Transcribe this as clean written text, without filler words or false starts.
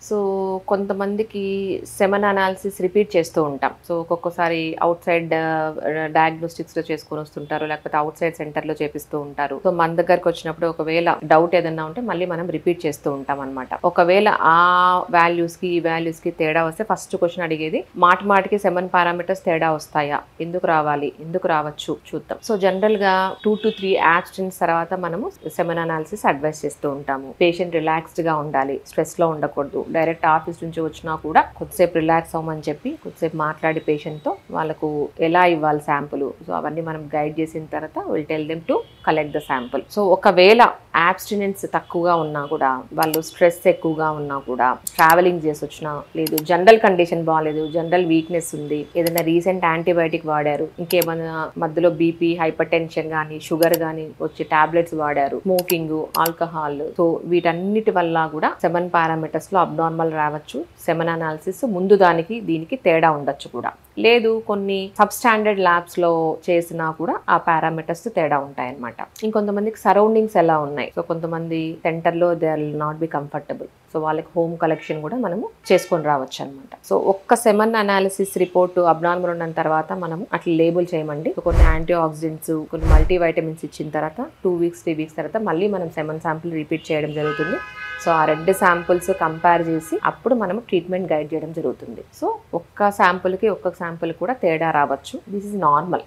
So కొంతమందికి semen analysis repeat చేస్తూ ఉంటాం. సో ఒక్కొక్కసారి అవుట్ సైడ్ డయాగ్నోస్టిక్స్‌లో చేసుకొని వస్తుంటారు. లేకపోతే అవుట్ సైడ్ సెంటర్‌లో చేపిస్తూ ఉంటారు. సో మన దగ్గరకు వచ్చినప్పుడు ఒకవేళ డౌట్ ఏదన్నా ఉంటే మళ్ళీ మనం రిపీట్ చేస్తూ ఉంటామనమాట. ఒకవేళ ఆ వాల్యూస్‌కి, ఈ వాల్యూస్‌కి తేడా వస్తే ఫస్ట్ క్వెషన్ అడిగేది మాటికి సెమన్ పారామీటర్స్ తేడా వస్తాయా? ఎందుకు రావాలి? ఎందుకు రావచ్చు? చూద్దాం. సో జనరల్‌గా 2-3 యాబ్స్టిన్స్ తర్వాత మనము సెమన్ అనాలిసిస్ అడ్వైస్ చేస్తూ ఉంటాము. పేషెంట్ రిలాక్స్డ్‌గా ఉండాలి. స్ట్రెస్‌లో ఉండకూడదు. డైరెక్ట్ ఆఫీస్ నుంచి వచ్చినా కూడా కొద్దిసేపు రిలాక్స్ అవ్వమని చెప్పి కొద్దిసేపు మాట్లాడి పేషెంట్‌తో వాళ్ళకు ఎలా ఇవ్వాలి శాంపుల్, సో అవన్నీ మనం గైడ్ చేసిన తర్వాత will tell them to collect the sample. So ఒకవేళ యాబ్స్టినెన్స్ తక్కువగా ఉన్నా కూడా, వాళ్ళు స్ట్రెస్ ఎక్కువగా ఉన్నా కూడా, ట్రావెలింగ్ చేసి వచ్చినా, లేదు జనరల్ కండిషన్ బాగాలేదు, జనరల్ వీక్నెస్ ఉంది, ఏదైనా రీసెంట్ యాంటీబయాటిక్ వాడారు, ఇంకేమైనా మధ్యలో బీపీ, హైపర్ టెన్షన్ కానీ, షుగర్ కానీ వచ్చి టాబ్లెట్స్ వాడారు, స్మోకింగ్, ఆల్కహాల్, సో వీటన్నిటి వల్ల కూడా సెమన్ పారామీటర్స్ లో అబ్నార్మల్ రావచ్చు. సెమన్ అనాలిసిస్ ముందు దానికి దీనికి తేడా ఉండొచ్చు కూడా. లేదు కొన్ని సబ్ స్టాండర్డ్ ల్యాబ్స్ లో చేసినా కూడా ఆ పారామీటర్స్ తేడా ఉంటాయన్నమాట. ఇంకొంతమందికి సరౌండింగ్స్ ఎలా ఉన్నాయి, సో కొంతమంది సెంటర్ లో they are not be comfortable, so వాళ్ళకి హోమ్ కలెక్షన్ కూడా మనము చేసుకొని రావచ్చు అనమాట. సో ఒక్క సెమన్ అనాలిసిస్ రిపోర్ట్ అబ్నార్మల్ ఉన్న తర్వాత మనం అట్లా లేబుల్ చేయమండి. కొన్ని యాంటీ ఆక్సిడెంట్స్, కొన్ని మల్టీ వైటమిన్స్ ఇచ్చిన తర్వాత 2 వీక్స్ 3 వీక్స్ తర్వాత మళ్ళీ మనం సెమన్ శాంపుల్ రిపీట్ చేయడం జరుగుతుంది. సో ఆ 2 శాంపుల్స్ కంపేర్ చేసి అప్పుడు మనం ట్రీట్మెంట్ గైడ్ చేయడం జరుగుతుంది. సో ఒక్క శాంపుల్కి ఒక్క శాంపుల్ కూడా తేడా రావచ్చు. This is normal.